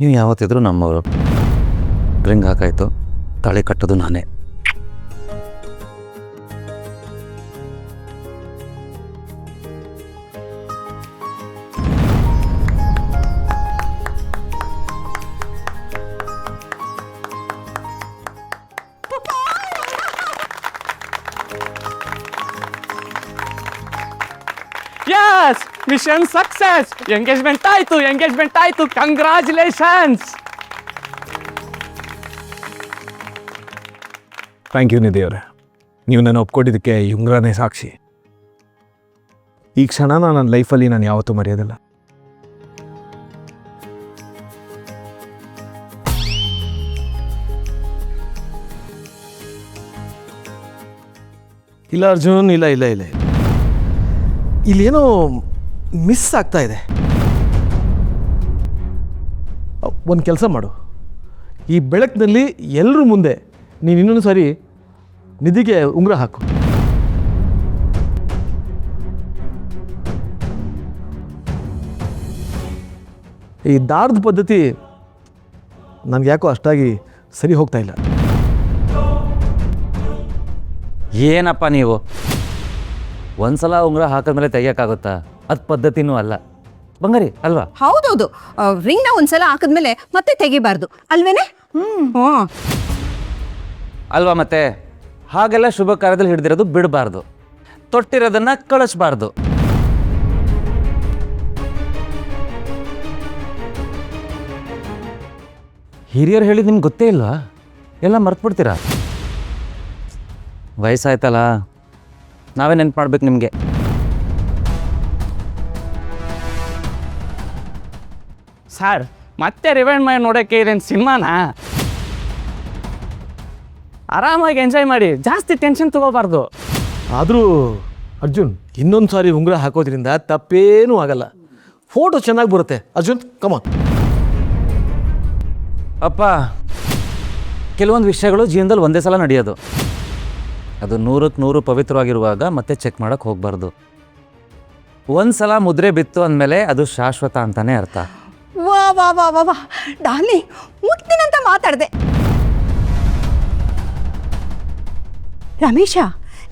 ನೀವು ಯಾವತ್ತಿದ್ರೂ ನಮ್ಮವರು. ರಿಂಗ್ ಹಾಕಾಯ್ತು, ತಾಳಿ ಕಟ್ಟೋದು ನಾನೇ. Yes, mission success. ಎಂಗೇಜ್ಮೆಂಟ್ ಆಯ್ತು. ಕಂಗ್ರಾಚುಲೇಷನ್ಸ್. ಥ್ಯಾಂಕ್ ಯು ನಿಧಿ ಅವರೇ. ನೀವು ನಾನು ಒಪ್ಕೊಂಡಿದ್ದಕ್ಕೆ ಈ ಉಂಗುರನೇ ಸಾಕ್ಷಿ. ಈ ಕ್ಷಣನ ನನ್ನ ಲೈಫಲ್ಲಿ ನಾನು ಯಾವತ್ತೂ ಮರೆಯೋದಿಲ್ಲ. ಇಲ್ಲ ಅರ್ಜುನ್, ಇಲ್ಲ ಇಲ್ಲ ಇಲ್ಲ ಇಲ್ಲೇನೋ ಮಿಸ್ ಆಗ್ತಾ ಇದೆ. ಒಂದು ಕೆಲಸ ಮಾಡು, ಈ ಬೆಳಕಿನಲ್ಲಿ ಎಲ್ಲರ ಮುಂದೆ ನೀನು ಇನ್ನೊಂದು ಸಾರಿ ನಿಧಿಗೆ ಉಂಗುರ ಹಾಕು. ಈ ದಾರದ ಪದ್ಧತಿ ನನಗೆ ಯಾಕೋ ಅಷ್ಟಾಗಿ ಸರಿ ಹೋಗ್ತಾ ಇಲ್ಲ. ಏನಪ್ಪ ನೀವು, ಒಂದ್ಸಲ ಉಂಗುರ ಹಾಕಿದ್ಮೇಲೆ ತೆಗಿಯೋಕ್ಕಾಗುತ್ತಾ? ಅದು ಪದ್ಧತಿನೂ ಅಲ್ಲ ಬಂಗಾರಿ ಅಲ್ವಾ? ಹೌದೌದು, ರಿಂಗ್ನ ಒಂದ್ಸಲ ಹಾಕಿದ್ಮೇಲೆ ಮತ್ತೆ ತೆಗಿಬಾರ್ದು ಅಲ್ವೇನೆ? ಅಲ್ವಾ? ಮತ್ತೆ ಹಾಗೆಲ್ಲ ಶುಭ ಕಾರ್ಯದಲ್ಲಿ ಹಿಡ್ದಿರೋದು ಬಿಡಬಾರ್ದು, ತೊಟ್ಟಿರೋದನ್ನ ಕಳಿಸ್ಬಾರ್ದು. ಹಿರಿಯರು ಹೇಳಿದ್ದು ನಿಮ್ಗೆ ಗೊತ್ತೇ ಇಲ್ವಾ? ಎಲ್ಲ ಮರ್ತ್ಬಿಡ್ತೀರಾ? ವಯಸ್ಸಾಯ್ತಲ್ಲ, ನಾವೇ ನೆನ್ಪು ಮಾಡ್ಬೇಕು ನಿಮಗೆ. ಸರ್, ಮತ್ತೆ ರಿವೈಂಡ್ ಮಾಡಿ ನೋಡೋಕ್ಕೆ ಇದೇನು ಸಿನಿಮಾನಾ? ಆರಾಮಾಗಿ ಎಂಜಾಯ್ ಮಾಡಿ, ಜಾಸ್ತಿ ಟೆನ್ಷನ್ ತಗೋಬಾರ್ದು. ಆದರೂ ಅರ್ಜುನ್, ಇನ್ನೊಂದು ಸಾರಿ ಉಂಗುರ ಹಾಕೋದ್ರಿಂದ ತಪ್ಪೇನೂ ಆಗಲ್ಲ. ಫೋಟೋ ಚೆನ್ನಾಗಿ ಬರುತ್ತೆ. ಅರ್ಜುನ್ ಕಮಾನ್. ಅಪ್ಪ, ಕೆಲವೊಂದು ವಿಷಯಗಳು ಜೀವನದಲ್ಲಿ ಒಂದೇ ಸಲ ನಡೆಯೋದು. ಅದು 100ಕ್ಕೆ 100 ಪವಿತ್ರವಾಗಿರುವಾಗ ಮತ್ತೆ ಚೆಕ್ ಮಾಡೋಕ್ಕೆ ಹೋಗಬಾರ್ದು. ಒಂದು ಸಲ ಮುದ್ರೆ ಬಿತ್ತು ಅಂದಮೇಲೆ ಅದು ಶಾಶ್ವತ ಅಂತಾನೆ ಅರ್ಥ. ವಾ ವಾ ವಾ ವಾ ವಾ ಡಾರ್ಲಿಂಗ್, ಮುಗ್ತೀನಂತ ಮಾತಾಡಿದೆ. ರಮೇಶ,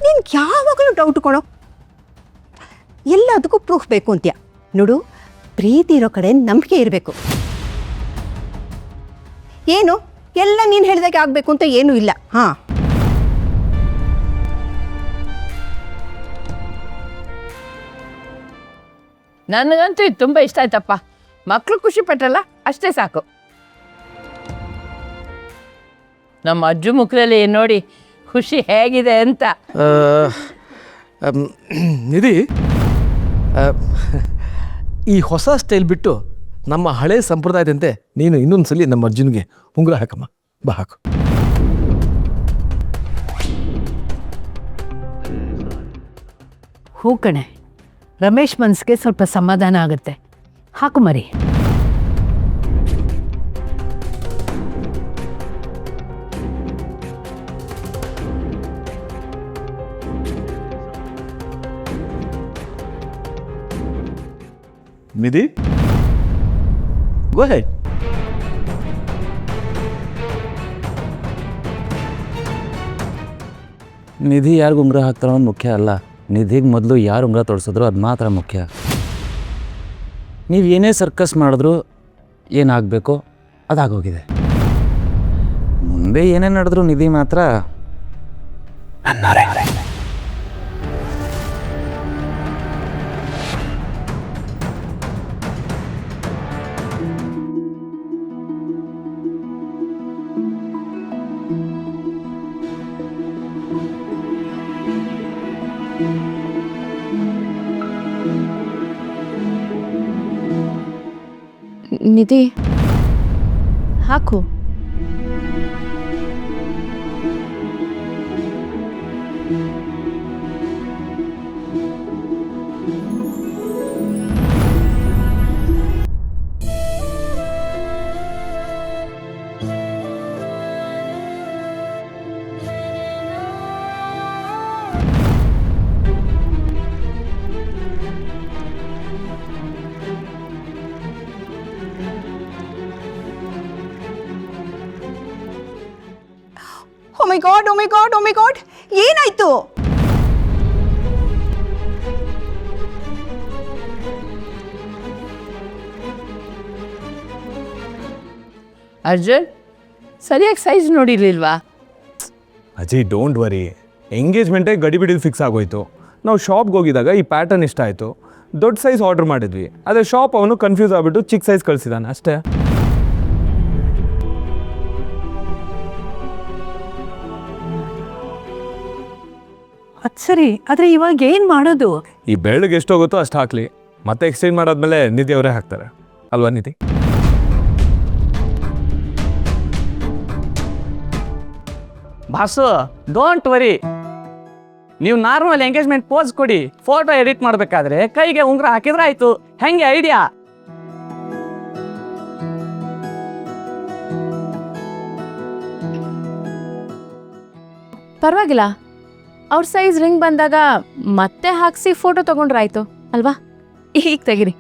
ನೀನು ಯಾವಾಗಲೂ ಡೌಟ್ ಕೊಡೋ, ಎಲ್ಲದಕ್ಕೂ ಪ್ರೂಫ್ ಬೇಕು ಅಂತೀಯ. ನೋಡು, ಪ್ರೀತಿ ಇರೋ ಕಡೆ ನಂಬಿಕೆ ಇರಬೇಕು. ಏನು ಎಲ್ಲ ನೀನು ಹೇಳಿದಾಗೆ ಆಗಬೇಕು ಅಂತ ಏನೂ ಇಲ್ಲ. ಹಾಂ, ನನಗಂತೂ ಇದು ತುಂಬ ಇಷ್ಟ ಆಯ್ತಪ್ಪ. ಮಕ್ಕಳು ಖುಷಿ ಪಟ್ರಲ್ಲ, ಅಷ್ಟೇ ಸಾಕು. ನಮ್ಮ ಅಜ್ಜು ಮುಖದಲ್ಲಿ ನೋಡಿ ಖುಷಿ ಹೇಗಿದೆ ಅಂತ. ನಿಧಿ, ಈ ಹೊಸ ಸ್ಟೈಲ್ ಬಿಟ್ಟು ನಮ್ಮ ಹಳೆ ಸಂಪ್ರದಾಯದಂತೆ ನೀನು ಇನ್ನೊಂದು ಸಲ ನಮ್ಮ ಅರ್ಜುನ್ಗೆ ಉಂಗುರ ಹಾಕಮ್ಮ. ಬಾ ಹಾಕು. ಹೂ ಕಣೆ, ರಮೇಶ್ ಮನ್ಸಿಗೆ ಸ್ವಲ್ಪ ಸಮಾಧಾನ ಆಗುತ್ತೆ. ಹಾಕು ಮರಿ. ನಿಧಿ, ಗೋ ಹೆಡ್. ನಿಧಿ ಯಾರಿಗೂ ಉಂಗುರ ಹಾಕ್ತಾರೋ ಅನ್ನೋದು ಮುಖ್ಯ ಅಲ್ಲ, ನಿಧಿಗೆ ಮೊದಲು ಯಾರು ಉಂಗುರ ತೊಡಿಸಿದ್ರು ಅದು ಮಾತ್ರ ಮುಖ್ಯ. ನೀವು ಏನೇ ಸರ್ಕಸ್ ಮಾಡಿದ್ರು ಏನಾಗಬೇಕೋ ಅದಾಗೋಗಿದೆ. ಮುಂದೆ ಏನೇ ನಡೆದ್ರು ನಿಧಿ ಮಾತ್ರ ನನ್ನವರೇ. ನಿಧಿ, ಹಾಕು. ಮೈ ಗಾಡ್, ಓ ಮೈ ಗಾಡ್, ಓ ಮೈ ಗಾಡ್, ಏನಾಯ್ತು? ಅರ್ಜುನ್ ಸರಿಯಾಗಿ ಸೈಜ್ ನೋಡಿರ್ಲಿಲ್ವಾ? ಅಜಯ್ ಡೋಂಟ್ ವರಿ, ಎಂಗೇಜ್ಮೆಂಟೇ ಗಡಿ ಬಿಡಿದು ಫಿಕ್ಸ್ ಆಗೋಯ್ತು. ನಾವು ಶಾಪ್ಗೆ ಹೋಗಿದಾಗ ಈ ಪ್ಯಾಟರ್ನ್ ಇಷ್ಟ ಆಯಿತು, ದೊಡ್ಡ ಸೈಜ್ ಆರ್ಡರ್ ಮಾಡಿದ್ವಿ. ಅದೇ ಶಾಪ್ ಅವನು ಕನ್ಫ್ಯೂಸ್ ಆಗಿಬಿಟ್ಟು ಚಿಕ್ಕ ಸೈಜ್ ಕಳಿಸಿದಾನೆ ಅಷ್ಟೇ. ಅದು ಸರಿ, ಆದರೆ ಇವಾಗ ಏನು ಮಾಡೋದು? ಈ ಬೆಳ್ಳಿಗೆ ಎಷ್ಟು ಹೋಗುತ್ತೋ ಅಷ್ಟು ಹಾಕಲಿ, ಮತ್ತೆ ಎಕ್ಸ್ಚೇಂಜ್ ಮಾಡಾದ್ಮೇಲೆ ನಿಧಿ ಅವರೇ ಹಾಕ್ತಾರೆ ಅಲ್ವಾ ನಿಧಿ? ಬಾಸು ಡೋಂಟ್ ವರಿ, ನೀವು ನಾರ್ಮಲ್ ಎಂಗೇಜ್ಮೆಂಟ್ ಪೋಸ್ ಕೊಡಿ, ಫೋಟೋ ಎಡಿಟ್ ಮಾಡಬೇಕಾದ್ರೆ ಕೈಗೆ ಉಂಗುರ ಹಾಕಿದ್ರೆ ಆಯ್ತು. ಹೆಂಗೆ ಐಡಿಯಾ? ಪರವಾಗಿಲ್ಲ, ಅವ್ರ ಸೈಜ್ ರಿಂಗ್ ಬಂದಾಗ ಮತ್ತೆ ಹಾಕ್ಸಿ ಫೋಟೋ ತಗೊಂಡ್ರಾಯ್ತು ಅಲ್ವಾ? ಈಗ ತೆಗಿರಿ.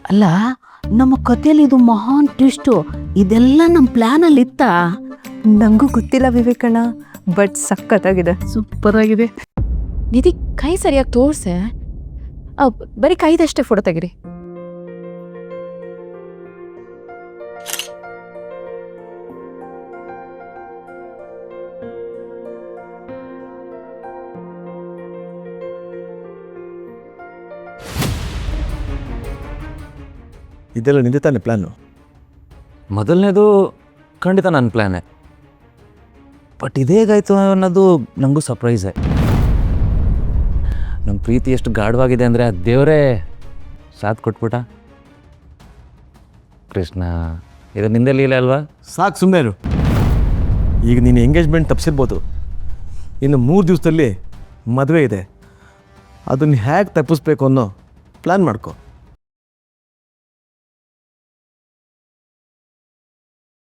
ಅಲ್ಲ, ನಮ್ಮ ಕಥೆಯಲ್ಲಿ ಇದು ಮಹಾನ್ ಟ್ವಿಸ್ಟು. ಇದೆಲ್ಲ ನಮ್ಮ ಪ್ಲ್ಯಾನಲ್ಲಿ ಇತ್ತಾ? ನನಗೂ ಗೊತ್ತಿಲ್ಲ ವಿವೇಕಣ್ಣ, ಬಟ್ ಸಖತ್ತಾಗಿದೆ. ಸೂಪರ್ ಆಗಿದೆ. ನಿಧಿ ಕೈ ಸರಿಯಾಗಿ ತೋರ್ಸೆ. ಬರೀ ಕೈದಷ್ಟೇ ಫೋಟೋ ತೆಗಿರಿ. ಇದೆಲ್ಲ ನಿಂದೆ ತಾನೆ ಪ್ಲ್ಯಾನು? ಮೊದಲನೇದು ಖಂಡಿತ ನನ್ನ ಪ್ಲ್ಯಾನೇ, ಬಟ್ ಇದೇಗಾಯಿತು ಅನ್ನೋದು ನನಗೂ ಸರ್ಪ್ರೈಸೇ. ನಮ್ಮ ಪ್ರೀತಿ ಎಷ್ಟು ಗಾಢವಾಗಿದೆ ಅಂದರೆ ಆ ದೇವರೇ ಸಾಥ್ ಕೊಟ್ಬಿಟ್ಟ. ಕೃಷ್ಣ, ಇದು ನಿಂದೆ ಲೀಲೆ ಅಲ್ವಾ? ಸಾಕು, ಸುಮ್ಮನೆ ಇರು. ಈಗ ನೀನು ಎಂಗೇಜ್ಮೆಂಟ್ ತಪ್ಪಿಸಿರ್ಬೋದು, ಇನ್ನು 3 ದಿವಸದಲ್ಲಿ ಮದುವೆ ಇದೆ. ಅದನ್ನು ಹೇಗೆ ತಪ್ಪಿಸ್ಬೇಕು ಅನ್ನೋ ಪ್ಲ್ಯಾನ್ ಮಾಡ್ಕೊ.